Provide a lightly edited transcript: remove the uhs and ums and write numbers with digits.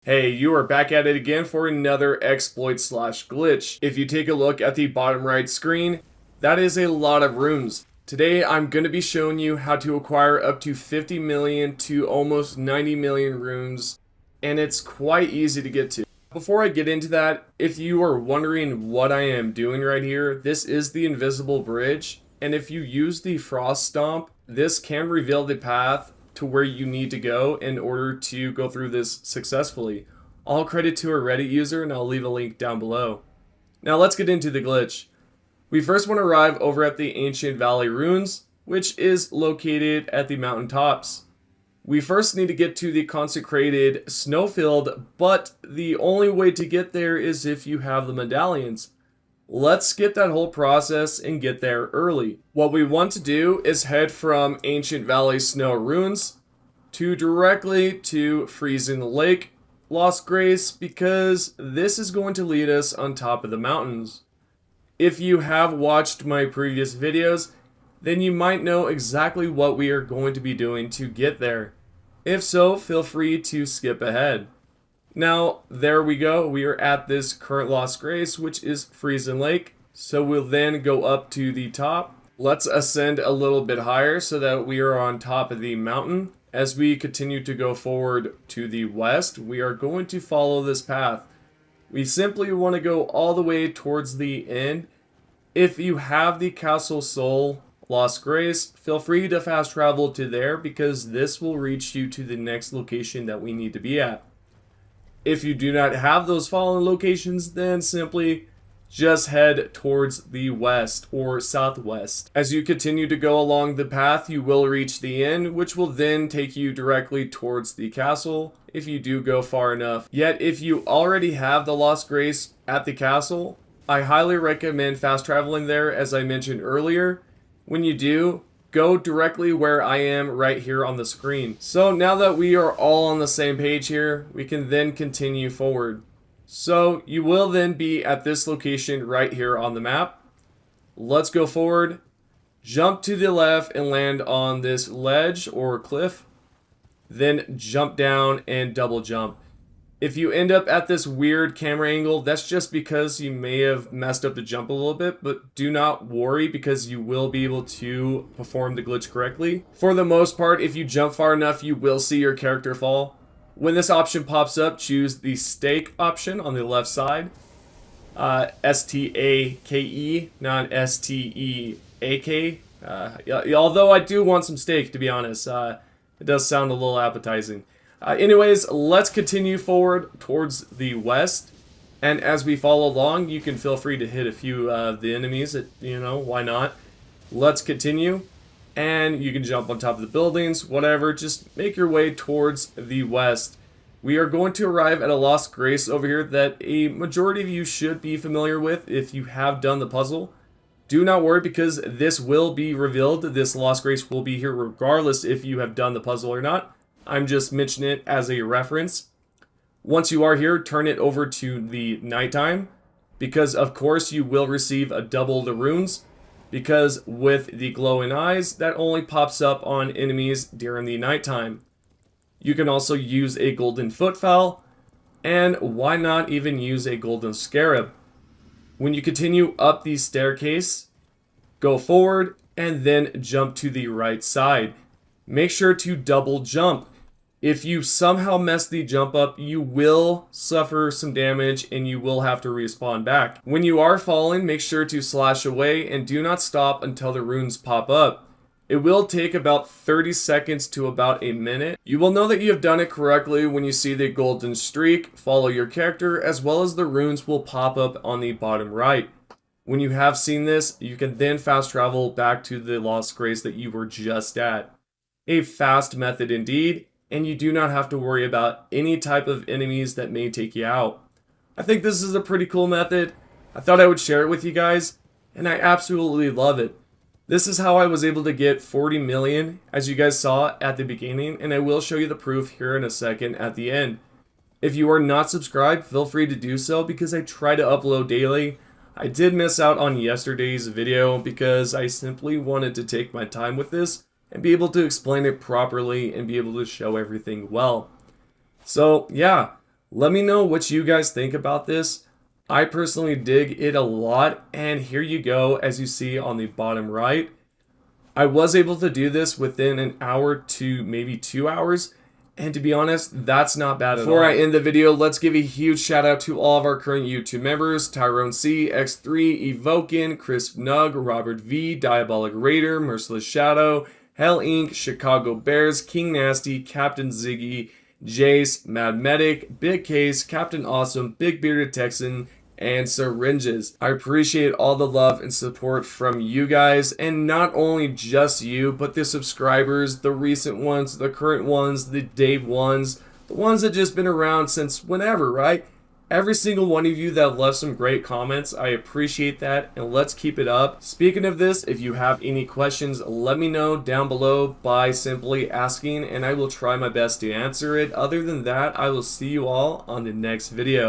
Hey, you are back at it again for another exploit slash glitch. If you take a look at the bottom right screen, that is a lot of runes. Today I'm going to be showing you how to acquire up to 50 million to almost 90 million runes, and it's quite easy to get to. Before I get into that, if you are wondering what I am doing right here, this is the invisible bridge, and if you use the frost stomp, this can reveal the path to where you need to go in order to go through this successfully. All credit to a Reddit user, and I'll leave a link down below. Now let's get into the glitch. We first want to arrive over at the Ancient Valley Runes, which is located at the mountaintops. We first need to get to the consecrated snowfield, but the only way to get there is if you have the medallions. Let's skip that whole process and get there early. What we want to do is head from Ancient Valley Snow Runes directly to Freezing Lake, Lost Grace, because this is going to lead us on top of the mountains. If you have watched my previous videos, then you might know exactly what we are going to be doing to get there. If so, feel free to skip ahead. Now, there we go. We are at this current Lost Grace, which is Freezing Lake. So we'll then go up to the top. Let's ascend a little bit higher so that we are on top of the mountain. As we continue to go forward to the west, we are going to follow this path. We simply want to go all the way towards the end. If you have the Castle Soul Lost Grace, feel free to fast travel to there because this will reach you to the next location that we need to be at. If you do not have those following locations, then simply just head towards the west or southwest. As you continue to go along the path, you will reach the end, which will then take you directly towards the castle if you do go far enough. Yet, if you already have the Lost Grace at the castle, I highly recommend fast traveling there, as I mentioned earlier. When you do, go directly where I am right here on the screen. So now that we are all on the same page here, we can then continue forward. So you will then be at this location right here on the map. Let's go forward, jump to the left and land on this ledge or cliff. Then jump down and double jump. If you end up at this weird camera angle, that's just because you may have messed up the jump a little bit, but do not worry because you will be able to perform the glitch correctly. For the most part, if you jump far enough, you will see your character fall. When this option pops up, choose the stake option on the left side. S-T-A-K-E, not S-T-E-A-K. Although I do want some steak, to be honest. It does sound a little appetizing. Anyways, let's continue forward towards the west. And as we follow along, you can feel free to hit a few of the enemies. Why not? Let's continue. And you can jump on top of the buildings, whatever. Just make your way towards the west. We are going to arrive at a Lost Grace over here that a majority of you should be familiar with if you have done the puzzle. Do not worry because this will be revealed. This Lost Grace will be here regardless if you have done the puzzle or not. I'm just mentioning it as a reference. Once you are here, turn it over to the nighttime because of course you will receive a double the runes because with the glowing eyes, that only pops up on enemies during the nighttime. You can also use a golden footfowl, and why not even use a golden scarab? When you continue up the staircase, go forward and then jump to the right side. Make sure to double jump. If you somehow mess the jump up, you will suffer some damage and you will have to respawn back. When you are falling, make sure to slash away and do not stop until the runes pop up. It will take about 30 seconds to about a minute. You will know that you have done it correctly when you see the golden streak follow your character, as well as the runes will pop up on the bottom right. When you have seen this, you can then fast travel back to the Lost Grace that you were just at. A fast method indeed, and you do not have to worry about any type of enemies that may take you out. I think this is a pretty cool method. I thought I would share it with you guys, and I absolutely love it. This is how I was able to get 40 million, as you guys saw at the beginning, and I will show you the proof here in a second at the end. If you are not subscribed, feel free to do so because I try to upload daily. I did miss out on yesterday's video because I simply wanted to take my time with this and be able to explain it properly and be able to show everything well. So yeah, Let me know what you guys think about this. I personally dig it a lot, and here you go, as you see on the bottom right. I was able to do this within an hour to maybe 2 hours, and to be honest, that's not bad at all. Before I end the video, let's give a huge shout out to all of our current YouTube members: Tyrone C, X3, Evokin, Crisp Nug, Robert V, Diabolic Raider, Merciless Shadow, Hell Inc., Chicago Bears, King Nasty, Captain Ziggy, Jace, Mad Medic, Big Case, Captain Awesome, Big Bearded Texan, and Syringes. I appreciate all the love and support from you guys, and not only just you, but the subscribers, the recent ones, the current ones, the Dave ones, the ones that just been around since whenever, right? Every single one of you that left some great comments, I appreciate that, and let's keep it up. Speaking of this, if you have any questions, let me know down below by simply asking, and I will try my best to answer it. Other than that, I will see you all on the next video.